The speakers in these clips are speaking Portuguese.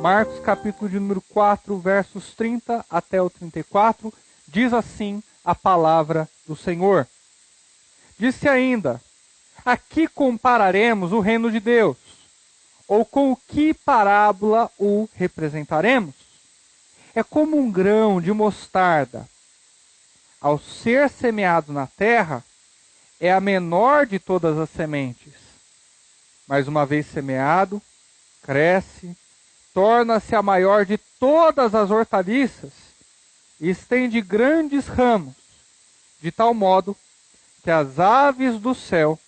Marcos capítulo de número 4, versos 30 até o 34, diz assim a palavra do Senhor. Disse ainda: a que compararemos o reino de Deus? Ou com que parábola o representaremos? É como um grão de mostarda. Ao ser semeado na terra, é a menor de todas as sementes. Mas uma vez semeado, cresce, torna-se a maior de todas as hortaliças e estende grandes ramos, de tal modo que as aves do céu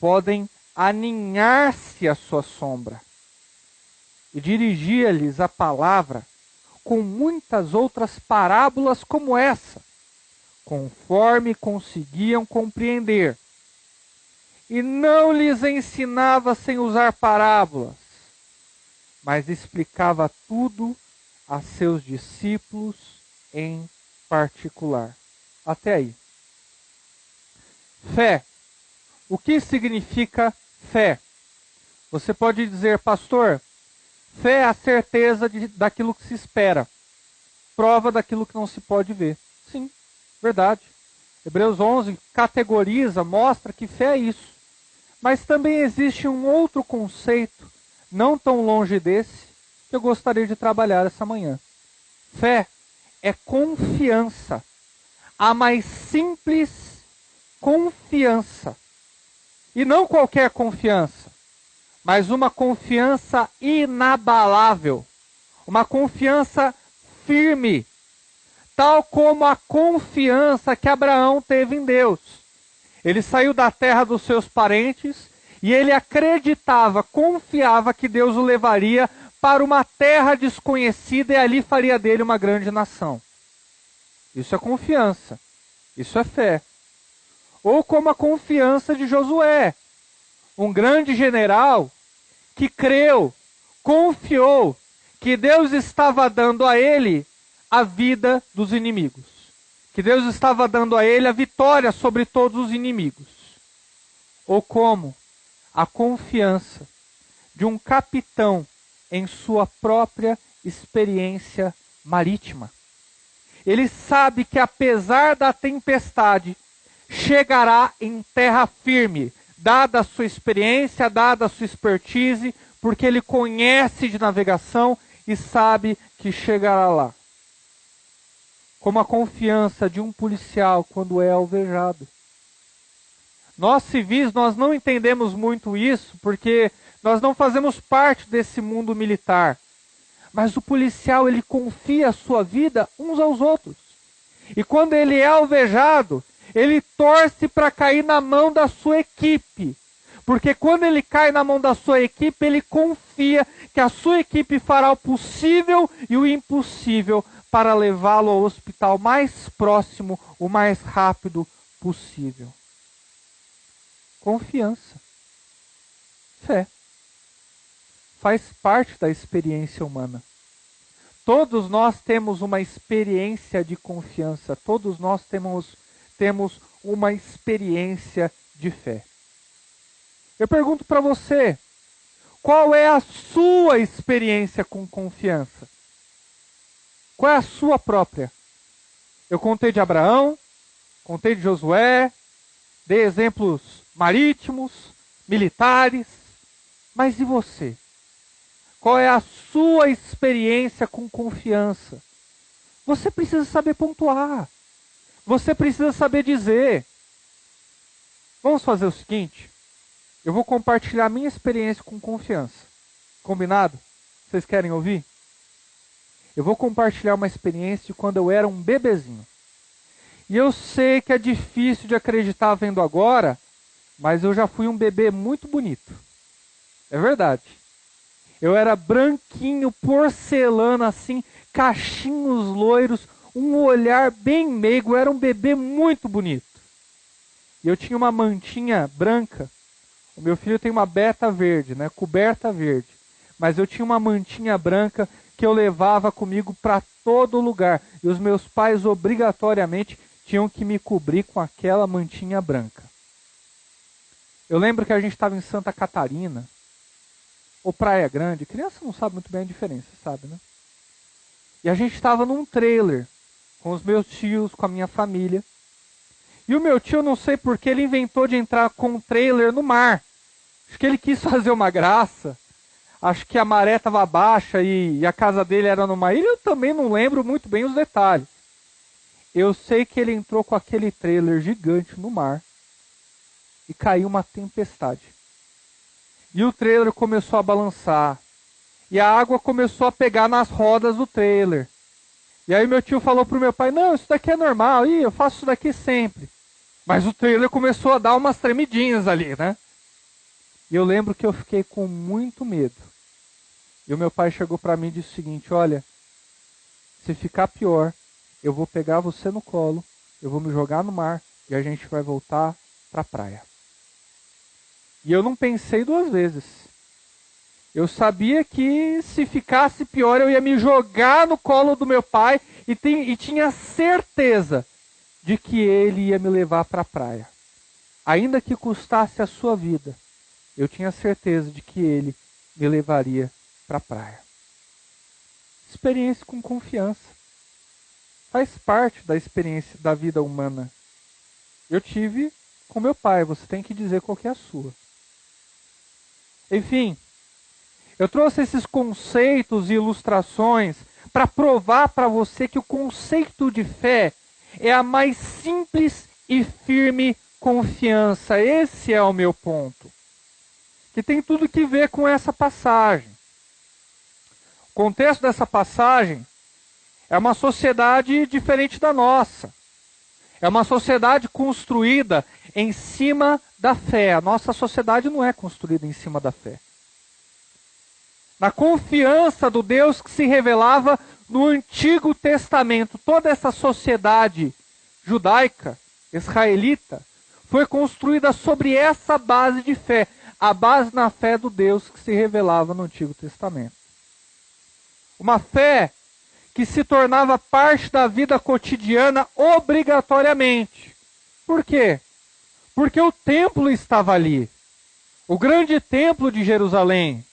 podem aninhar-se à sua sombra. E dirigia-lhes a palavra com muitas outras parábolas como essa, conforme conseguiam compreender. E não lhes ensinava sem usar parábolas, mas explicava tudo a seus discípulos em particular. Até aí. Fé. O que significa fé? Você pode dizer, pastor, fé é a certeza daquilo que se espera, prova daquilo que não se pode ver. Sim, verdade. Hebreus 11 categoriza, mostra que fé é isso. Mas também existe um outro conceito, não tão longe desse, que eu gostaria de trabalhar essa manhã. Fé é confiança. A mais simples confiança. E não qualquer confiança, mas uma confiança inabalável. Uma confiança firme. Tal como a confiança que Abraão teve em Deus. Ele saiu da terra dos seus parentes e ele acreditava, confiava que Deus o levaria para uma terra desconhecida e ali faria dele uma grande nação. Isso é confiança. Isso é fé. Ou como a confiança de Josué, um grande general que creu, confiou que Deus estava dando a ele a vida dos inimigos. Que Deus estava dando a ele a vitória sobre todos os inimigos. Ou como a confiança de um capitão em sua própria experiência marítima. Ele sabe que apesar da tempestade, chegará em terra firme, dada a sua experiência, dada a sua expertise, porque ele conhece de navegação e sabe que chegará lá. Como a confiança de um policial quando é alvejado. Nós civis, nós não entendemos muito isso, porque nós não fazemos parte desse mundo militar. Mas o policial, ele confia a sua vida uns aos outros. E quando ele é alvejado, ele torce para cair na mão da sua equipe. Porque quando ele cai na mão da sua equipe, ele confia que a sua equipe fará o possível e o impossível para levá-lo ao hospital mais próximo, o mais rápido possível. Confiança. Fé. Faz parte da experiência humana. Todos nós temos uma experiência de confiança. Todos nós temos uma experiência de fé. Eu pergunto para você, qual é a sua experiência com confiança? Qual é a sua própria? Eu contei de Abraão, contei de Josué, dei exemplos marítimos, militares, mas e você? Qual é a sua experiência com confiança? Você precisa saber pontuar. Você precisa saber dizer. Vamos fazer o seguinte? Eu vou compartilhar a minha experiência com confiança. Combinado? Vocês querem ouvir? Eu vou compartilhar uma experiência de quando eu era um bebezinho. E eu sei que é difícil de acreditar vendo agora, mas eu já fui um bebê muito bonito. É verdade. Eu era branquinho, porcelana assim, cachinhos loiros, um olhar bem meigo, eu era um bebê muito bonito. E eu tinha uma mantinha branca. O meu filho tem uma beta verde, né, coberta verde. Mas eu tinha uma mantinha branca que eu levava comigo para todo lugar. E os meus pais obrigatoriamente tinham que me cobrir com aquela mantinha branca. Eu lembro que a gente estava em Santa Catarina, ou Praia Grande. Criança não sabe muito bem a diferença, sabe, né? E a gente estava num trailer, com os meus tios, com a minha família. E o meu tio, não sei porquê, ele inventou de entrar com um trailer no mar. Acho que ele quis fazer uma graça. Acho que a maré estava baixa e a casa dele era numa ilha. Eu também não lembro muito bem os detalhes. Eu sei que ele entrou com aquele trailer gigante no mar. E caiu uma tempestade. E o trailer começou a balançar. E a água começou a pegar nas rodas do trailer. E aí meu tio falou pro meu pai, não, isso daqui é normal, eu faço isso daqui sempre. Mas o trailer começou a dar umas tremidinhas ali, né? E eu lembro que eu fiquei com muito medo. E o meu pai chegou para mim e disse o seguinte, olha, se ficar pior, eu vou pegar você no colo, eu vou me jogar no mar e a gente vai voltar para a praia. E eu não pensei duas vezes. Eu sabia que se ficasse pior eu ia me jogar no colo do meu pai e tinha certeza de que ele ia me levar para a praia. Ainda que custasse a sua vida, eu tinha certeza de que ele me levaria para a praia. Experiência com confiança. Faz parte da experiência da vida humana. Eu tive com meu pai, você tem que dizer qual que é a sua. Enfim, eu trouxe esses conceitos e ilustrações para provar para você que o conceito de fé é a mais simples e firme confiança. Esse é o meu ponto. Que tem tudo que ver com essa passagem. O contexto dessa passagem é uma sociedade diferente da nossa. É uma sociedade construída em cima da fé. A nossa sociedade não é construída em cima da fé. Na confiança do Deus que se revelava no Antigo Testamento. Toda essa sociedade judaica, israelita, foi construída sobre essa base de fé. A base na fé do Deus que se revelava no Antigo Testamento. Uma fé que se tornava parte da vida cotidiana obrigatoriamente. Por quê? Porque o templo estava ali. O grande templo de Jerusalém.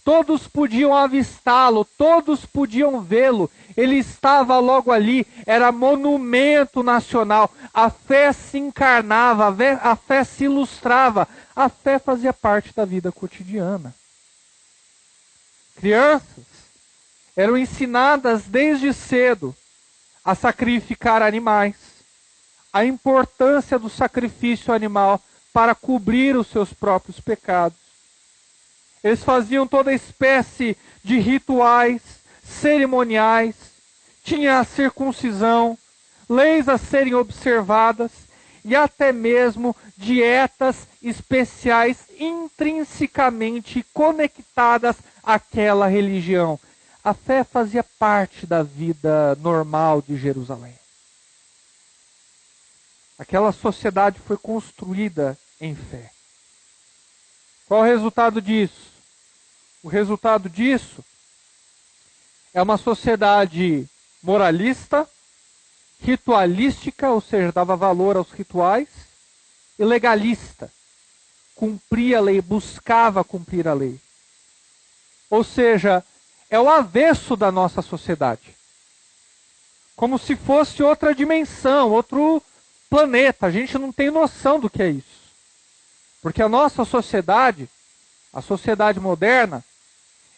Todos podiam avistá-lo, todos podiam vê-lo. Ele estava logo ali, era monumento nacional. A fé se encarnava, a fé se ilustrava. A fé fazia parte da vida cotidiana. Crianças eram ensinadas desde cedo a sacrificar animais. A importância do sacrifício animal para cobrir os seus próprios pecados. Eles faziam toda espécie de rituais, cerimoniais, tinha a circuncisão, leis a serem observadas e até mesmo dietas especiais intrinsecamente conectadas àquela religião. A fé fazia parte da vida normal de Jerusalém. Aquela sociedade foi construída em fé. Qual o resultado disso? O resultado disso é uma sociedade moralista, ritualística, ou seja, dava valor aos rituais, e legalista. Cumpria a lei, buscava cumprir a lei. Ou seja, é o avesso da nossa sociedade. Como se fosse outra dimensão, outro planeta. A gente não tem noção do que é isso. Porque a nossa sociedade, a sociedade moderna,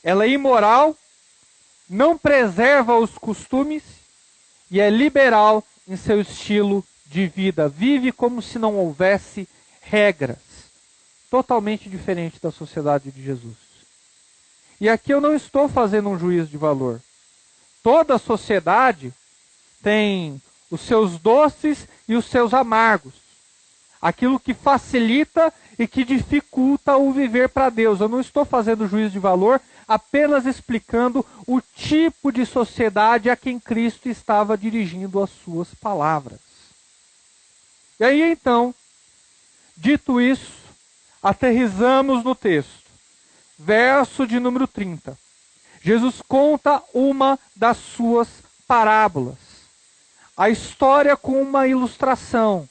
ela é imoral, não preserva os costumes e é liberal em seu estilo de vida. Vive como se não houvesse regras. Totalmente diferente da sociedade de Jesus. E aqui eu não estou fazendo um juízo de valor. Toda sociedade tem os seus doces e os seus amargos. Aquilo que facilita e que dificulta o viver para Deus. Eu não estou fazendo juízo de valor, apenas explicando o tipo de sociedade a quem Cristo estava dirigindo as suas palavras. E aí então, dito isso, aterrizamos no texto. Verso de número 30. Jesus conta uma das suas parábolas. A história com uma ilustração,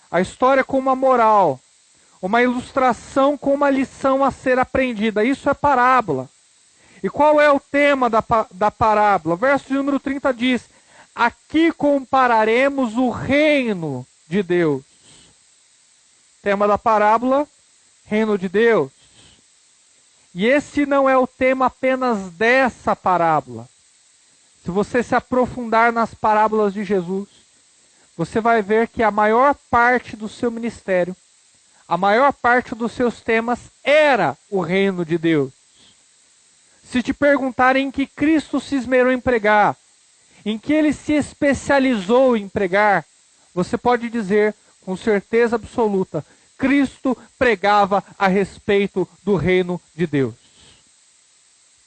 a história com uma moral, uma ilustração com uma lição a ser aprendida. Isso é parábola. E qual é o tema da parábola? O verso de número 30 diz: aqui compararemos o reino de Deus. Tema da parábola, reino de Deus. E esse não é o tema apenas dessa parábola. Se você se aprofundar nas parábolas de Jesus, você vai ver que a maior parte do seu ministério, a maior parte dos seus temas era o reino de Deus. Se te perguntarem em que Cristo se esmerou em pregar, em que ele se especializou em pregar, você pode dizer com certeza absoluta: Cristo pregava a respeito do reino de Deus.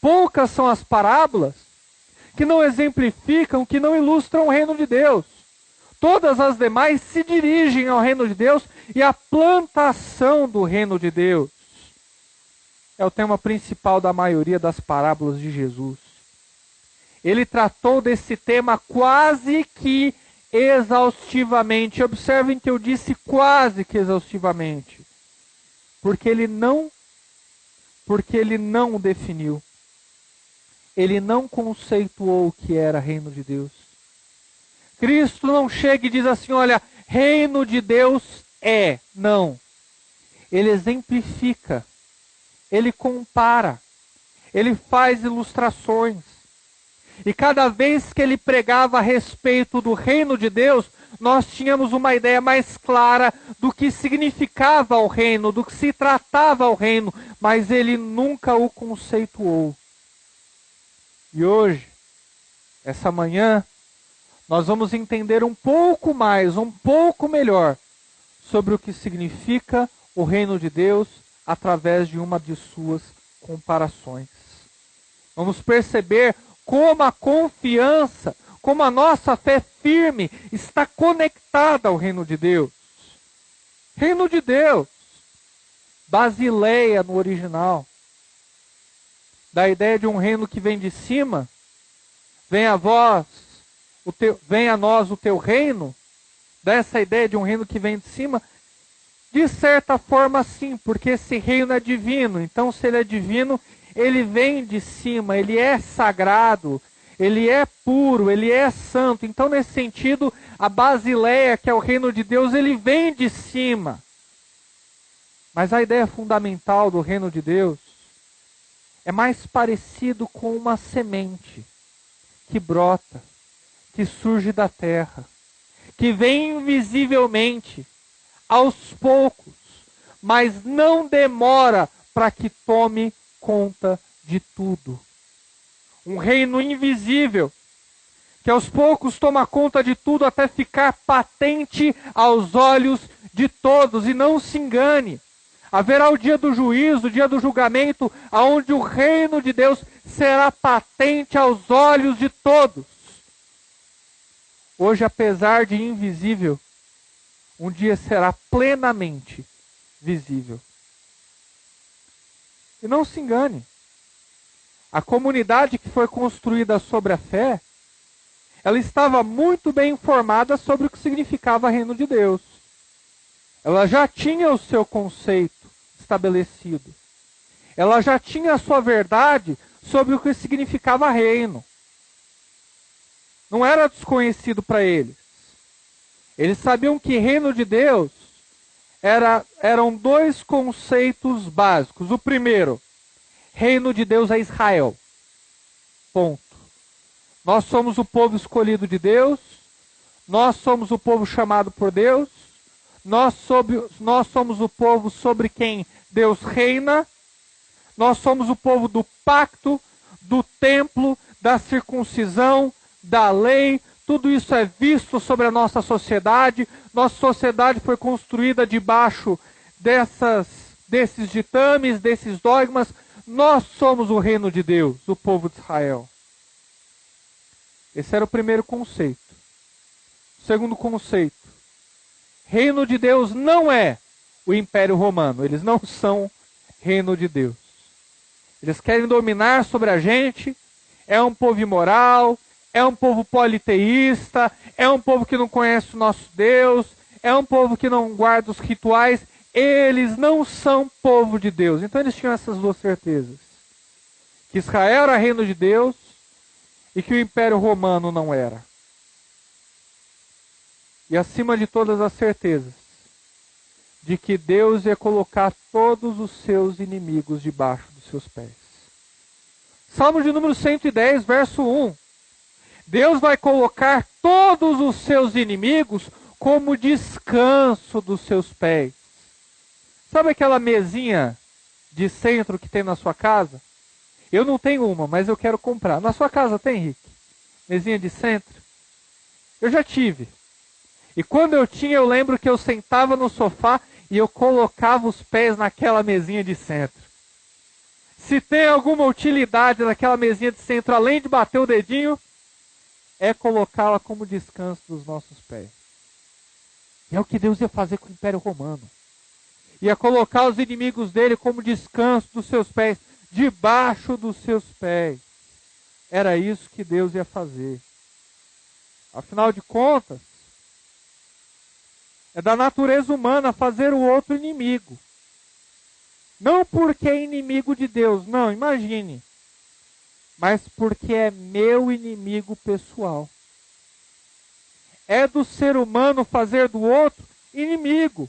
Poucas são as parábolas que não exemplificam, que não ilustram o reino de Deus. Todas as demais se dirigem ao reino de Deus e à plantação do reino de Deus. É o tema principal da maioria das parábolas de Jesus. Ele tratou desse tema quase que exaustivamente. Observem que eu disse quase que exaustivamente. Porque ele não definiu. Ele não conceituou o que era reino de Deus. Cristo não chega e diz assim: olha, reino de Deus é. Não. Ele exemplifica. Ele compara. Ele faz ilustrações. E cada vez que ele pregava a respeito do reino de Deus, nós tínhamos uma ideia mais clara do que significava o reino, do que se tratava o reino, mas ele nunca o conceituou. E hoje, essa manhã, nós vamos entender um pouco mais, um pouco melhor, sobre o que significa o reino de Deus através de uma de suas comparações. Vamos perceber como a confiança, como a nossa fé firme está conectada ao reino de Deus. Reino de Deus, Basileia no original. Da ideia de um reino que vem de cima, venha a nós o teu reino, dessa ideia de um reino que vem de cima, de certa forma sim, porque esse reino é divino. Então, se ele é divino, ele vem de cima, ele é sagrado, ele é puro, ele é santo. Então, nesse sentido, a Basileia, que é o reino de Deus, ele vem de cima. Mas a ideia fundamental do reino de Deus é mais parecido com uma semente que brota, que surge da terra, que vem invisivelmente, aos poucos, mas não demora para que tome conta de tudo. Um reino invisível, que aos poucos toma conta de tudo até ficar patente aos olhos de todos. E não se engane, haverá o dia do juízo, o dia do julgamento, onde o reino de Deus será patente aos olhos de todos. Hoje, apesar de invisível, um dia será plenamente visível. E não se engane, a comunidade que foi construída sobre a fé, ela estava muito bem informada sobre o que significava reino de Deus. Ela já tinha o seu conceito estabelecido. Ela já tinha a sua verdade sobre o que significava reino. Não era desconhecido para eles. Eles sabiam que reino de Deus eram dois conceitos básicos. O primeiro, reino de Deus é Israel. Ponto. Nós somos o povo escolhido de Deus, nós somos o povo chamado por Deus, nós somos o povo sobre quem Deus reina, nós somos o povo do pacto, do templo, da circuncisão, da lei. Tudo isso é visto sobre a nossa sociedade. Nossa sociedade foi construída debaixo desses ditames, desses dogmas. Nós somos o reino de Deus, o povo de Israel. Esse era o primeiro conceito. O segundo conceito. Reino de Deus não é o Império Romano. Eles não são reino de Deus. Eles querem dominar sobre a gente, é um povo imoral, é um povo politeísta, é um povo que não conhece o nosso Deus, é um povo que não guarda os rituais. Eles não são povo de Deus. Então eles tinham essas duas certezas. Que Israel era reino de Deus e que o Império Romano não era. E acima de todas as certezas, de que Deus ia colocar todos os seus inimigos debaixo dos seus pés. Salmo de número 110, verso 1. Deus vai colocar todos os seus inimigos como descanso dos seus pés. Sabe aquela mesinha de centro que tem na sua casa? Eu não tenho uma, mas eu quero comprar. Na sua casa tem, Henrique? Mesinha de centro? Eu já tive. E quando eu tinha, eu lembro que eu sentava no sofá e eu colocava os pés naquela mesinha de centro. Se tem alguma utilidade naquela mesinha de centro, além de bater o dedinho, é colocá-la como descanso dos nossos pés. E é o que Deus ia fazer com o Império Romano. Ia colocar os inimigos dele como descanso dos seus pés, debaixo dos seus pés. Era isso que Deus ia fazer. Afinal de contas, é da natureza humana fazer o outro inimigo. Não porque é inimigo de Deus, não, imagine. Mas porque é meu inimigo pessoal. É do ser humano fazer do outro inimigo.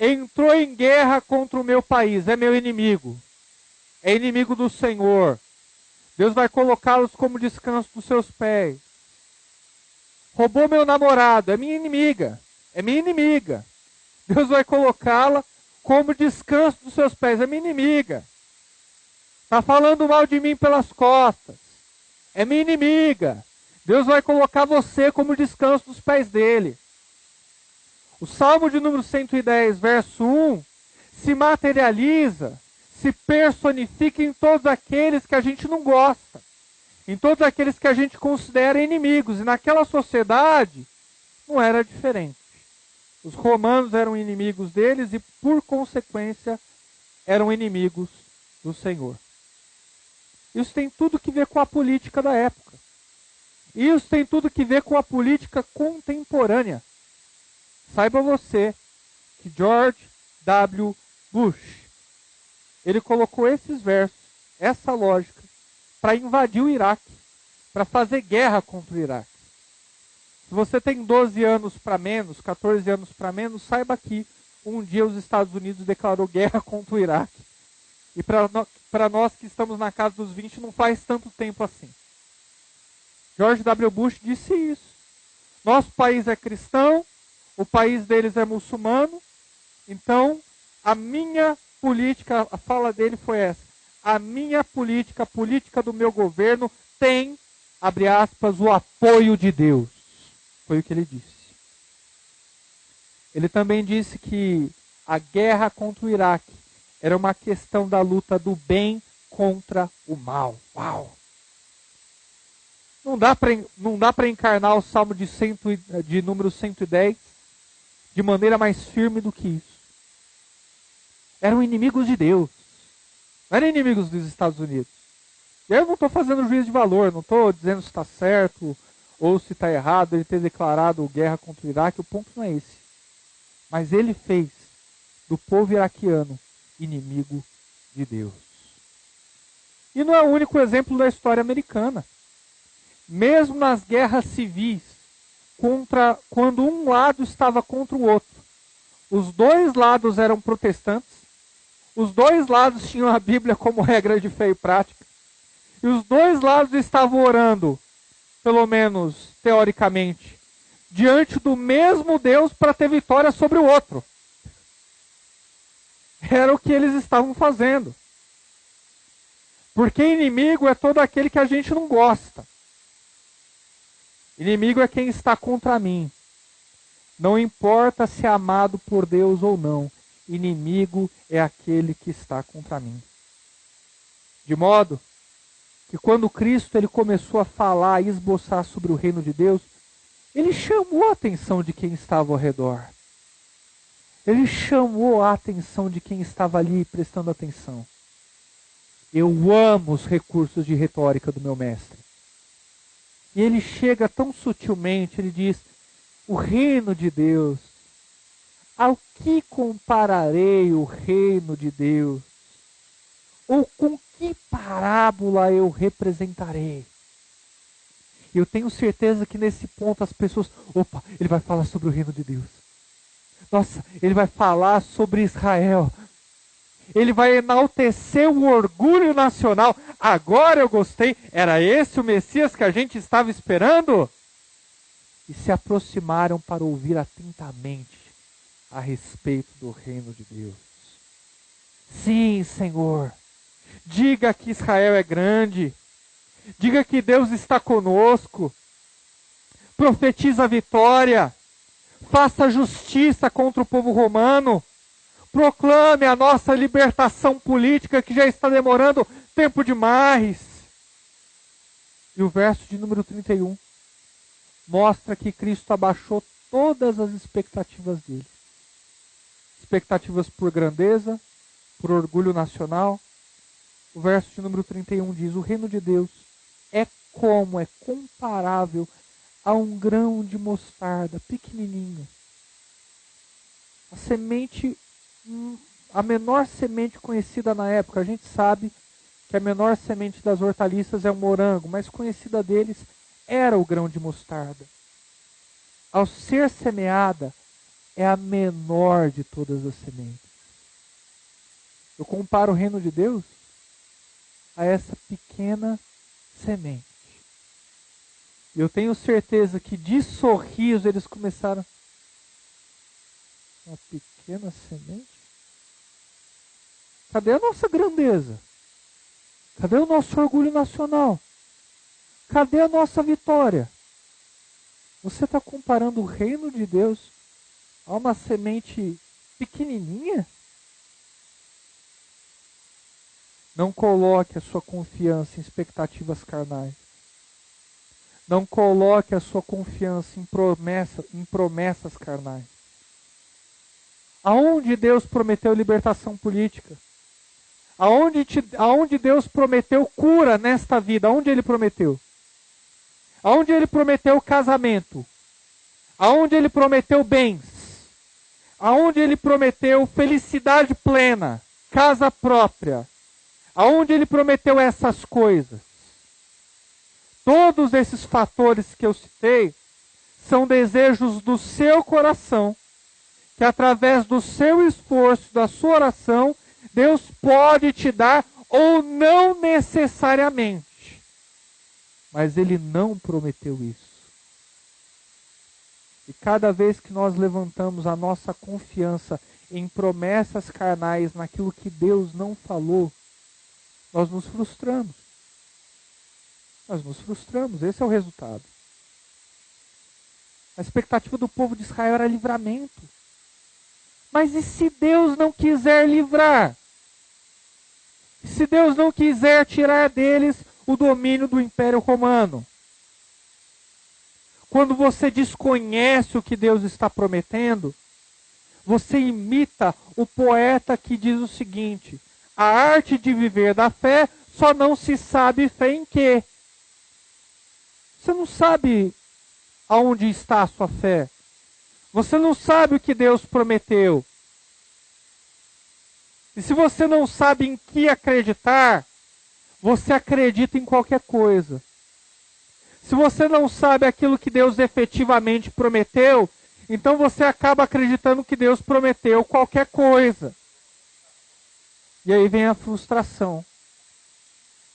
Entrou em guerra contra o meu país, é meu inimigo. É inimigo do Senhor. Deus vai colocá-los como descanso dos seus pés. Roubou meu namorado, é minha inimiga. É minha inimiga. Deus vai colocá-la como descanso dos seus pés. É minha inimiga. Está falando mal de mim pelas costas. É minha inimiga. Deus vai colocar você como descanso dos pés dele. O Salmo de número 110, verso 1, se materializa, se personifica em todos aqueles que a gente não gosta. Em todos aqueles que a gente considera inimigos. E naquela sociedade, não era diferente. Os romanos eram inimigos deles e, por consequência, eram inimigos do Senhor. Isso tem tudo que ver com a política da época. Isso tem tudo que ver com a política contemporânea. Saiba você que George W. Bush, ele colocou esses versos, essa lógica, para invadir o Iraque, para fazer guerra contra o Iraque. Se você tem 12 anos para menos, 14 anos para menos, saiba que um dia os Estados Unidos declarou guerra contra o Iraque. E para nós que estamos na casa dos 20, não faz tanto tempo assim. George W. Bush disse isso. Nosso país é cristão, o país deles é muçulmano, então a minha política, a fala dele foi essa, a minha política, a política do meu governo tem, abre aspas, o apoio de Deus. Foi o que ele disse. Ele também disse que a guerra contra o Iraque era uma questão da luta do bem contra o mal. Uau! Não dá para encarnar o Salmo de número 110 de maneira mais firme do que isso. Eram inimigos de Deus. Não eram inimigos dos Estados Unidos. E eu não estou fazendo juízo de valor, não estou dizendo se está certo ou se está errado ele ter declarado guerra contra o Iraque. O ponto não é esse. Mas ele fez do povo iraquiano inimigo de Deus. E não é o único exemplo da história americana. Mesmo nas guerras civis, quando um lado estava contra o outro, os dois lados eram protestantes, os dois lados tinham a Bíblia como regra de fé e prática, e os dois lados estavam orando, pelo menos teoricamente, diante do mesmo Deus para ter vitória sobre o outro. Era o que eles estavam fazendo. Porque inimigo é todo aquele que a gente não gosta. Inimigo é quem está contra mim. Não importa se é amado por Deus ou não. Inimigo é aquele que está contra mim. De modo que quando Cristo ele começou a falar e esboçar sobre o reino de Deus, ele chamou a atenção de quem estava ao redor. Ele chamou a atenção de quem estava ali prestando atenção. Eu amo os recursos de retórica do meu mestre. E ele chega tão sutilmente, ele diz, o reino de Deus, ao que compararei o reino de Deus? Ou com que parábola eu representarei? Eu tenho certeza que nesse ponto as pessoas, opa, ele vai falar sobre o reino de Deus. Nossa, ele vai falar sobre Israel. Ele vai enaltecer o orgulho nacional. Agora eu gostei. Era esse o Messias que a gente estava esperando? E se aproximaram para ouvir atentamente a respeito do reino de Deus. Sim, Senhor. Diga que Israel é grande. Diga que Deus está conosco. Profetiza a vitória. Faça justiça contra o povo romano. Proclame a nossa libertação política que já está demorando tempo demais. E o verso de número 31 mostra que Cristo abaixou todas as expectativas dele. Expectativas por grandeza, por orgulho nacional. O verso de número 31 diz, o reino de Deus é comparável a um grão de mostarda, pequenininho. A semente, a menor semente conhecida na época, a gente sabe que a menor semente das hortaliças é o morango, mas conhecida deles era o grão de mostarda. Ao ser semeada, é a menor de todas as sementes. Eu comparo o reino de Deus a essa pequena semente. E eu tenho certeza que de sorriso eles começaram. Uma pequena semente? Cadê a nossa grandeza? Cadê o nosso orgulho nacional? Cadê a nossa vitória? Você está comparando o reino de Deus a uma semente pequenininha? Não coloque a sua confiança em expectativas carnais. Não coloque a sua confiança em promessas carnais. Aonde Deus prometeu libertação política? Aonde Deus prometeu cura nesta vida? Aonde Ele prometeu? Aonde Ele prometeu casamento? Aonde Ele prometeu bens? Aonde Ele prometeu felicidade plena? Casa própria? Aonde Ele prometeu essas coisas? Todos esses fatores que eu citei são desejos do seu coração, que através do seu esforço, da sua oração, Deus pode te dar ou não necessariamente. Mas Ele não prometeu isso. E cada vez que nós levantamos a nossa confiança em promessas carnais, naquilo que Deus não falou, nós nos frustramos. Nós nos frustramos, esse é o resultado. A expectativa do povo de Israel era livramento. Mas e se Deus não quiser livrar? E se Deus não quiser tirar deles o domínio do Império Romano? Quando você desconhece o que Deus está prometendo, você imita o poeta que diz o seguinte: a arte de viver da fé só não se sabe fé em quê? Você não sabe aonde está a sua fé. Você não sabe o que Deus prometeu. E se você não sabe em que acreditar, você acredita em qualquer coisa. Se você não sabe aquilo que Deus efetivamente prometeu, então você acaba acreditando que Deus prometeu qualquer coisa. E aí vem a frustração.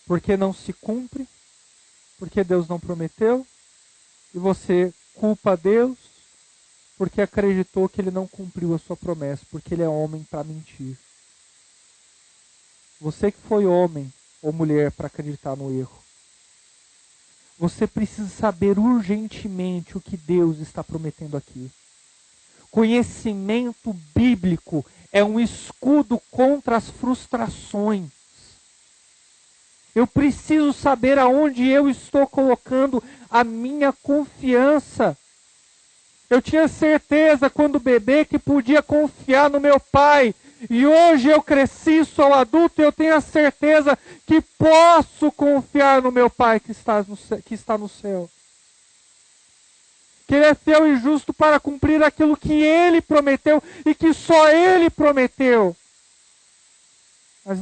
Porque não se cumpre, porque Deus não prometeu, e você culpa Deus porque acreditou que Ele não cumpriu a sua promessa, porque Ele é homem para mentir. Você que foi homem ou mulher para acreditar no erro. Você precisa saber urgentemente o que Deus está prometendo aqui. Conhecimento bíblico é um escudo contra as frustrações. Eu preciso saber aonde eu estou colocando a minha confiança. Eu tinha certeza quando bebê que podia confiar no meu pai. E hoje eu cresci, sou adulto e eu tenho a certeza que posso confiar no meu Pai que está no céu. Que Ele é fiel e justo para cumprir aquilo que Ele prometeu e que só Ele prometeu. Mas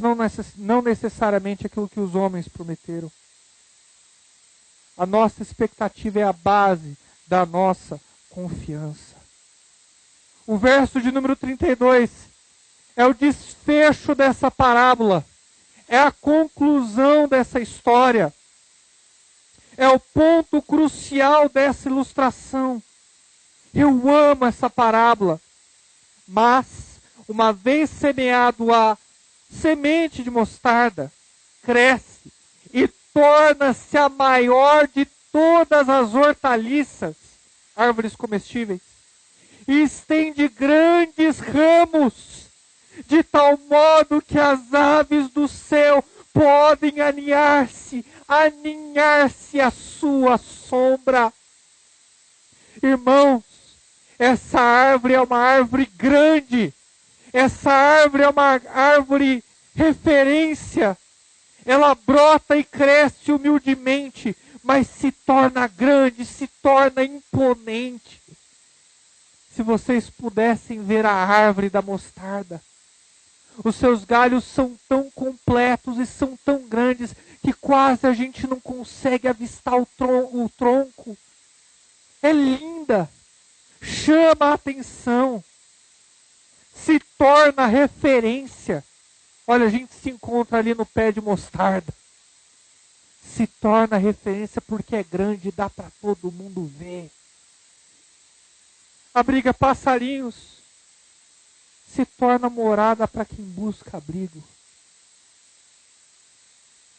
não necessariamente aquilo que os homens prometeram. A nossa expectativa é a base da nossa confiança. O verso de número 32 é o desfecho dessa parábola. É a conclusão dessa história. É o ponto crucial dessa ilustração. Eu amo essa parábola. Mas, uma vez semeado a semente de mostarda, cresce e torna-se a maior de todas as hortaliças, árvores comestíveis, e estende grandes ramos, de tal modo que as aves do céu podem aninhar-se à sua sombra. Irmãos, essa árvore é uma árvore grande, essa árvore é uma árvore referência. Ela brota e cresce humildemente, mas se torna grande, se torna imponente. Se vocês pudessem ver a árvore da mostarda, os seus galhos são tão completos e são tão grandes que quase a gente não consegue avistar o tronco. É linda, chama a atenção, se torna referência. Olha, a gente se encontra ali no pé de mostarda. Se torna referência porque é grande e dá para todo mundo ver. Abriga passarinhos. Se torna morada para quem busca abrigo.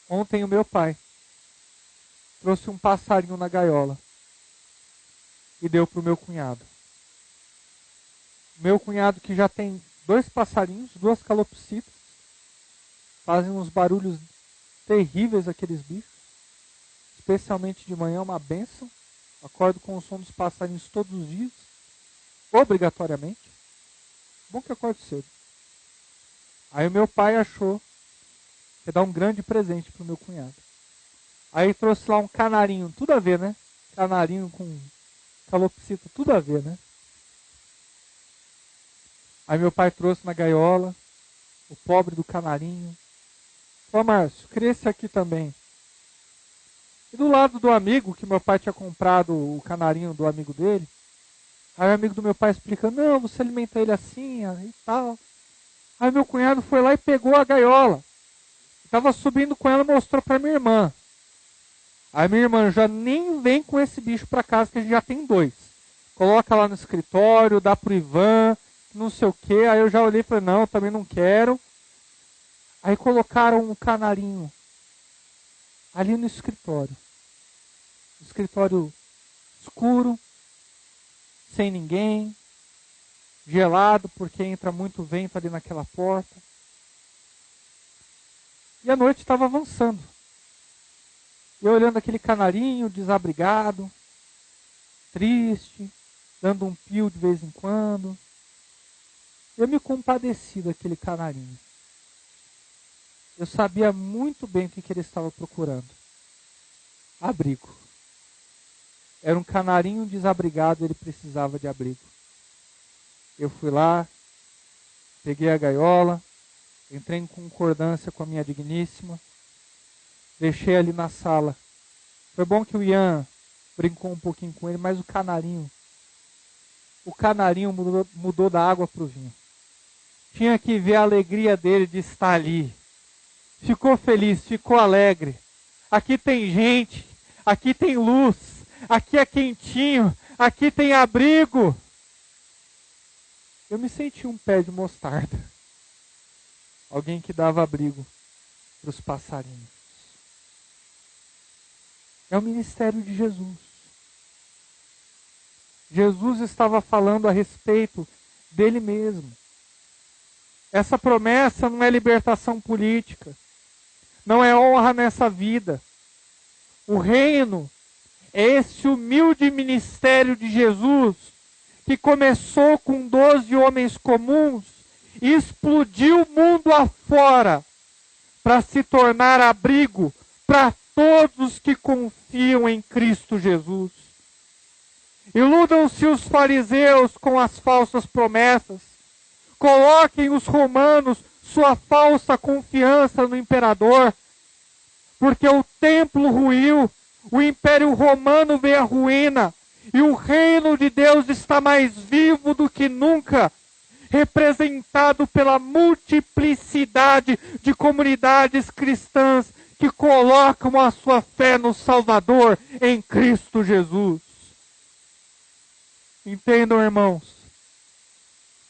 Ontem o meu pai trouxe um passarinho na gaiola e deu para o meu cunhado. Meu cunhado, que já tem 2 passarinhos, 2 calopsitas, fazem uns barulhos terríveis aqueles bichos, especialmente de manhã, uma bênção. Acordo com o som dos passarinhos todos os dias, obrigatoriamente. Bom que eu acordo cedo. Aí o meu pai achou que ia dar um grande presente para o meu cunhado. Aí trouxe lá um canarinho, tudo a ver, né? Canarinho com calopsita, tudo a ver, né? Aí meu pai trouxe na gaiola, o pobre do canarinho. Falou, Márcio, queria esse aqui também. E do lado do amigo, que meu pai tinha comprado o canarinho do amigo dele, aí o amigo do meu pai explicando, não, você alimenta ele assim e tal. Aí meu cunhado foi lá e pegou a gaiola. Estava subindo com ela e mostrou para minha irmã. Aí minha irmã já nem vem com esse bicho para casa, que a gente já tem 2. Coloca lá no escritório, dá pro Ivan, não sei o quê. Aí eu já olhei e falei, não, também não quero. Aí colocaram um canarinho ali no escritório. Escritório escuro, sem ninguém, gelado, porque entra muito vento ali naquela porta. E a noite estava avançando. Eu olhando aquele canarinho desabrigado, triste, dando um pio de vez em quando. Eu me compadeci daquele canarinho. Eu sabia muito bem o que ele estava procurando. Abrigo. Era um canarinho desabrigado, ele precisava de abrigo. Eu fui lá, peguei a gaiola, entrei em concordância com a minha digníssima, deixei ali na sala. Foi bom que o Ian brincou um pouquinho com ele, mas o canarinho mudou da água para o vinho. Tinha que ver a alegria dele de estar ali. Ficou feliz, ficou alegre. Aqui tem gente, aqui tem luz, aqui é quentinho, aqui tem abrigo. Eu me senti um pé de mostarda. Alguém que dava abrigo para os passarinhos. É o ministério de Jesus. Jesus estava falando a respeito dele mesmo. Essa promessa não é libertação política. Não é honra nessa vida. O reino é esse humilde ministério de Jesus que começou com 12 homens comuns explodiu mundo afora para se tornar abrigo para todos que confiam em Cristo Jesus. Iludam-se os fariseus com as falsas promessas. Coloquem os romanos sua falsa confiança no imperador, porque o templo ruiu, o império romano veio à ruína, e o reino de Deus está mais vivo do que nunca, representado pela multiplicidade de comunidades cristãs que colocam a sua fé no Salvador, em Cristo Jesus. Entendam, irmãos,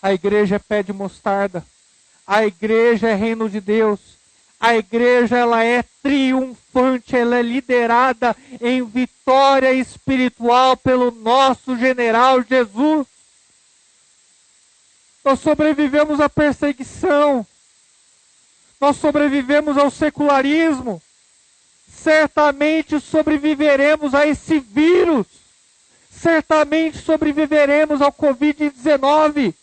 a igreja é pé de mostarda, a igreja é reino de Deus, a igreja ela é triunfante, ela é liderada em vitória espiritual pelo nosso general Jesus. Nós sobrevivemos à perseguição, nós sobrevivemos ao secularismo, certamente sobreviveremos a esse vírus, certamente sobreviveremos ao Covid-19.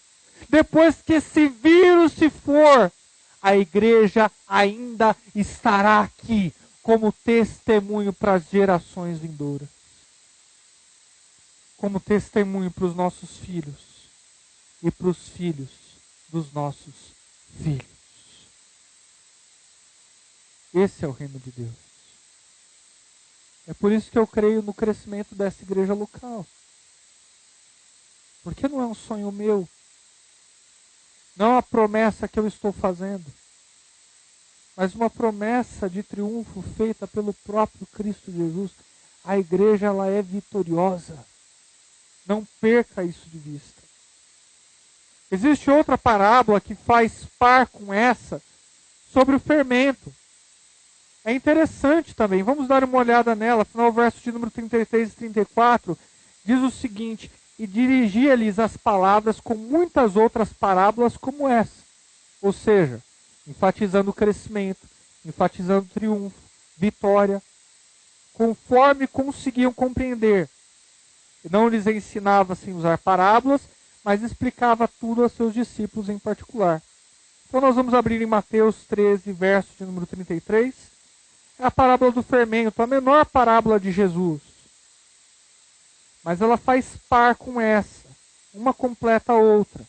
Depois que esse vírus se for, a igreja ainda estará aqui como testemunho para as gerações vindouras. Como testemunho para os nossos filhos e para os filhos dos nossos filhos. Esse é o reino de Deus. É por isso que eu creio no crescimento dessa igreja local. Porque não é um sonho meu. Não é uma promessa que eu estou fazendo. Mas uma promessa de triunfo feita pelo próprio Cristo Jesus. A igreja ela é vitoriosa. Não perca isso de vista. Existe outra parábola que faz par com essa, sobre o fermento. É interessante também, vamos dar uma olhada nela, afinal o verso de número 33 e 34 diz o seguinte: e dirigia-lhes as palavras com muitas outras parábolas como essa. Ou seja, enfatizando o crescimento, enfatizando o triunfo, vitória, conforme conseguiam compreender. E não lhes ensinava sem usar parábolas, mas explicava tudo aos seus discípulos em particular. Então nós vamos abrir em Mateus 13, verso de número 33. É a parábola do fermento, a menor parábola de Jesus. Mas ela faz par com essa. Uma completa a outra.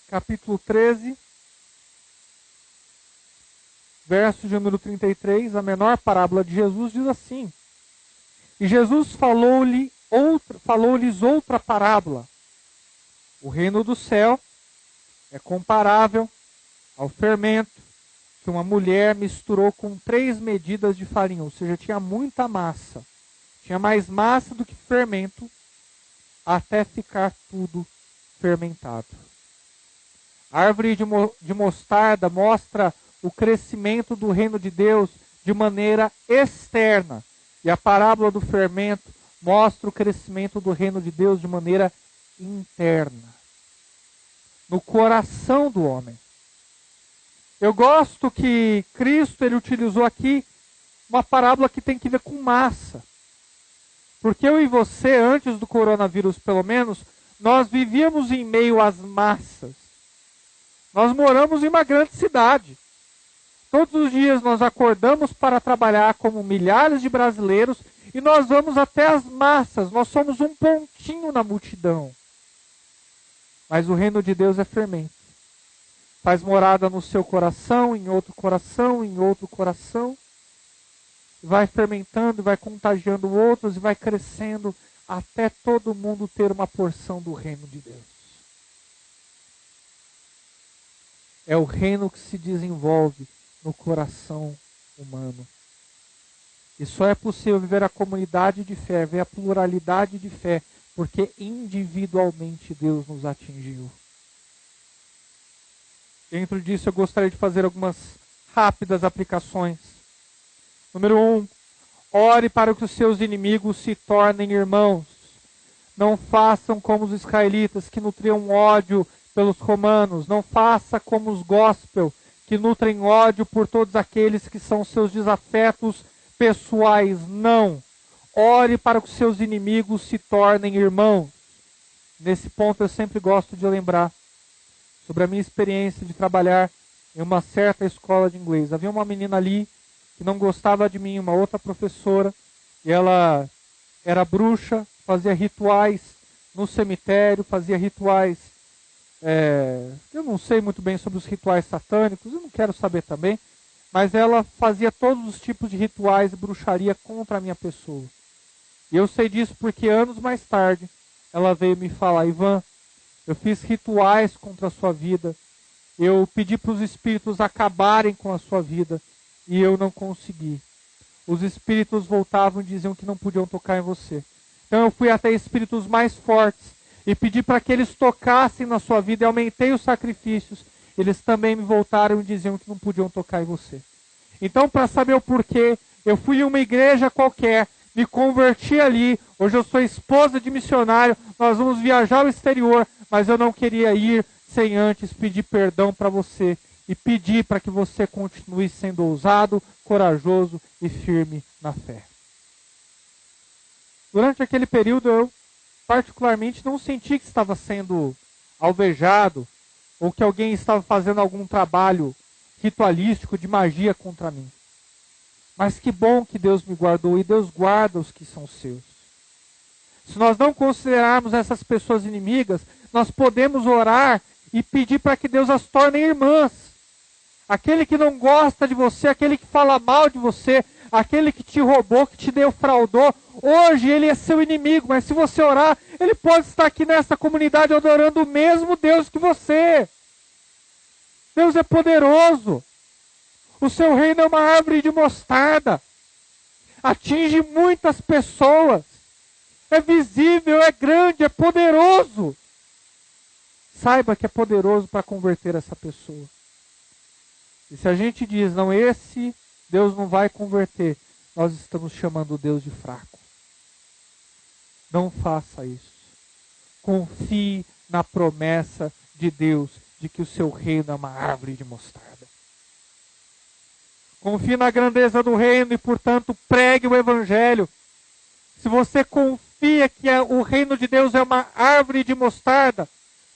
Capítulo 13, verso de número 33, a menor parábola de Jesus diz assim: e Jesus falou-lhes outra parábola. O reino do céu é comparável ao fermento que uma mulher misturou com 3 medidas de farinha, ou seja, tinha muita massa. Tinha mais massa do que fermento, até ficar tudo fermentado. A árvore de mostarda mostra o crescimento do reino de Deus de maneira externa. E a parábola do fermento mostra o crescimento do reino de Deus de maneira interna. No coração do homem. Eu gosto que Cristo ele utilizou aqui uma parábola que tem que ver com massa. Porque eu e você, antes do coronavírus pelo menos, nós vivíamos em meio às massas. Nós moramos em uma grande cidade. Todos os dias nós acordamos para trabalhar como milhares de brasileiros e nós vamos até as massas. Nós somos um pontinho na multidão. Mas o reino de Deus é fermento. Faz morada no seu coração, em outro coração, em outro coração. Vai fermentando, vai contagiando outros e vai crescendo até todo mundo ter uma porção do reino de Deus. É o reino que se desenvolve no coração humano. E só é possível viver a comunidade de fé, ver a pluralidade de fé, porque individualmente Deus nos atingiu. Dentro disso eu gostaria de fazer algumas rápidas aplicações. Número 1, ore para que os seus inimigos se tornem irmãos. Não façam como os israelitas que nutriam ódio pelos romanos. Não faça como os gospel que nutrem ódio por todos aqueles que são seus desafetos pessoais. Não. Ore para que os seus inimigos se tornem irmãos. Nesse ponto eu sempre gosto de lembrar sobre a minha experiência de trabalhar em uma certa escola de inglês. Havia uma menina ali que não gostava de mim, uma outra professora, e ela era bruxa, fazia rituais no cemitério, fazia rituais, eu não sei muito bem sobre os rituais satânicos, eu não quero saber também, mas ela fazia todos os tipos de rituais e bruxaria contra a minha pessoa. E eu sei disso porque anos mais tarde ela veio me falar: Ivan, eu fiz rituais contra a sua vida, eu pedi para os espíritos acabarem com a sua vida e eu não consegui. Os espíritos voltavam e diziam que não podiam tocar em você. Então eu fui até espíritos mais fortes e pedi para que eles tocassem na sua vida e aumentei os sacrifícios. Eles também me voltaram e diziam que não podiam tocar em você. Então, para saber o porquê, eu fui em uma igreja qualquer, me converti ali, hoje eu sou esposa de missionário, nós vamos viajar ao exterior, mas eu não queria ir sem antes pedir perdão para você e pedir para que você continue sendo ousado, corajoso e firme na fé. Durante aquele período eu particularmente não senti que estava sendo alvejado ou que alguém estava fazendo algum trabalho ritualístico de magia contra mim. Mas que bom que Deus me guardou, e Deus guarda os que são seus. Se nós não considerarmos essas pessoas inimigas, nós podemos orar e pedir para que Deus as torne irmãs. Aquele que não gosta de você, aquele que fala mal de você, aquele que te roubou, que te defraudou, hoje ele é seu inimigo, mas se você orar, ele pode estar aqui nessa comunidade adorando o mesmo Deus que você. Deus é poderoso. O seu reino é uma árvore de mostarda. Atinge muitas pessoas. É visível, é grande, é poderoso. Saiba que é poderoso para converter essa pessoa. E se a gente diz, não, esse Deus não vai converter, nós estamos chamando o Deus de fraco. Não faça isso. Confie na promessa de Deus de que o seu reino é uma árvore de mostarda. Confie na grandeza do reino e, portanto, pregue o evangelho. Se você confia que o reino de Deus é uma árvore de mostarda,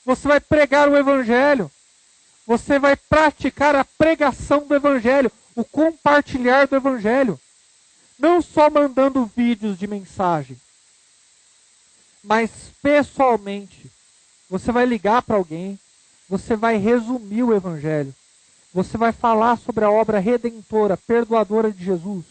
você vai pregar o evangelho. Você vai praticar a pregação do evangelho, o compartilhar do evangelho. Não só mandando vídeos de mensagem, mas pessoalmente. Você vai ligar para alguém, você vai resumir o evangelho. Você vai falar sobre a obra redentora, perdoadora de Jesus.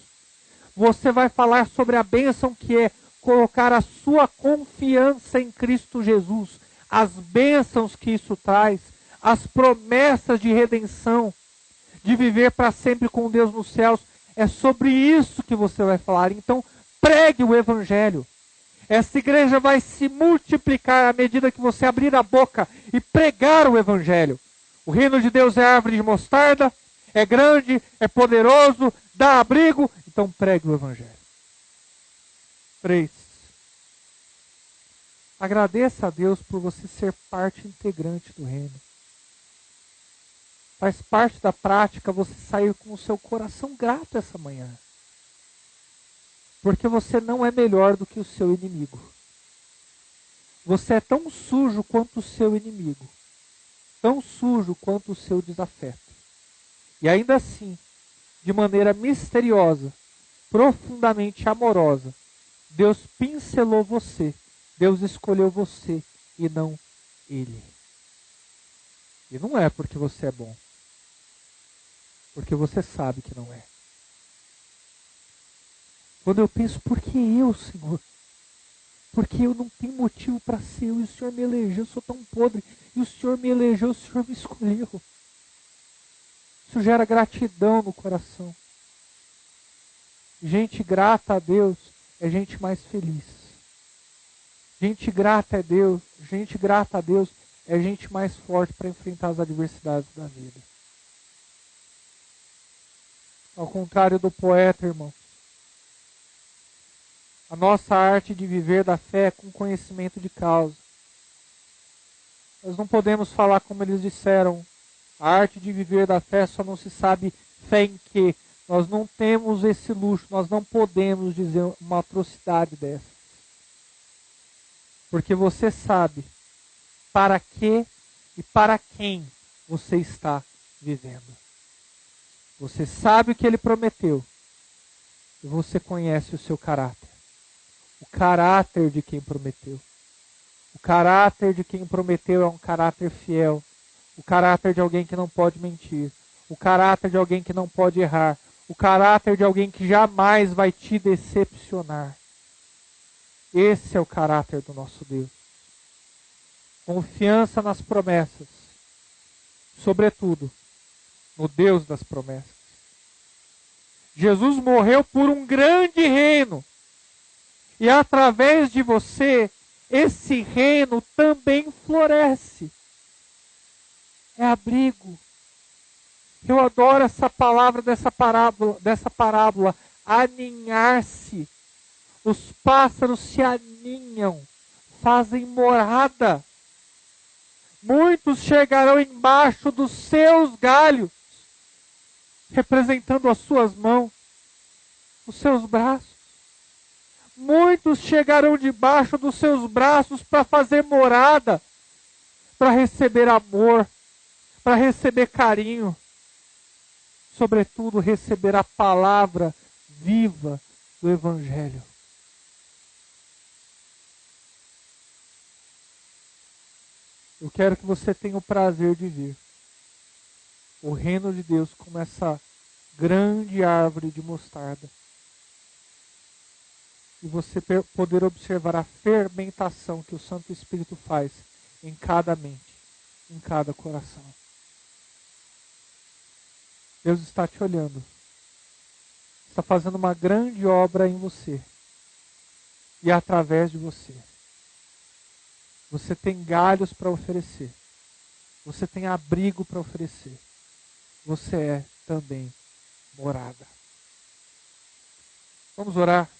Você vai falar sobre a bênção que é colocar a sua confiança em Cristo Jesus. As bênçãos que isso traz, as promessas de redenção, de viver para sempre com Deus nos céus. É sobre isso que você vai falar. Então, pregue o evangelho. Essa igreja vai se multiplicar à medida que você abrir a boca e pregar o evangelho. O reino de Deus é árvore de mostarda, é grande, é poderoso, dá abrigo. Então pregue o evangelho. 3. Agradeça a Deus por você ser parte integrante do reino. Faz parte da prática você sair com o seu coração grato essa manhã. Porque você não é melhor do que o seu inimigo. Você é tão sujo quanto o seu inimigo. Tão sujo quanto o seu desafeto. E ainda assim, de maneira misteriosa, profundamente amorosa, Deus pincelou você. Deus escolheu você e não ele. E não é porque você é bom. Porque você sabe que não é. Quando eu penso, por que eu, Senhor? Porque eu não tenho motivo para ser eu, e o Senhor me elegeu, eu sou tão podre, e o Senhor me elegeu, o Senhor me escolheu. Isso gera gratidão no coração. Gente grata a Deus é gente mais feliz. Gente grata a Deus é gente mais forte para enfrentar as adversidades da vida. Ao contrário do poeta, irmão. A nossa arte de viver da fé é com conhecimento de causa. Nós não podemos falar como eles disseram. A arte de viver da fé só não se sabe fé em quê. Nós não temos esse luxo. Nós não podemos dizer uma atrocidade dessa. Porque você sabe para que e para quem você está vivendo. Você sabe o que ele prometeu e você conhece o seu caráter. O caráter de quem prometeu. O caráter de quem prometeu é um caráter fiel. O caráter de alguém que não pode mentir. O caráter de alguém que não pode errar. O caráter de alguém que jamais vai te decepcionar. Esse é o caráter do nosso Deus. Confiança nas promessas. Sobretudo, no Deus das promessas. Jesus morreu por um grande reino. E através de você, esse reino também floresce. É abrigo. Eu adoro essa palavra dessa parábola. Aninhar-se. Os pássaros se aninham, fazem morada. Muitos chegarão embaixo dos seus galhos, representando as suas mãos, os seus braços. Muitos chegarão debaixo dos seus braços para fazer morada, para receber amor, para receber carinho, sobretudo receber a palavra viva do Evangelho. Eu quero que você tenha o prazer de ver o reino de Deus como essa grande árvore de mostarda. E você poder observar a fermentação que o Santo Espírito faz em cada mente, em cada coração. Deus está te olhando. Está fazendo uma grande obra em você. E através de você. Você tem galhos para oferecer. Você tem abrigo para oferecer. Você é também morada. Vamos orar.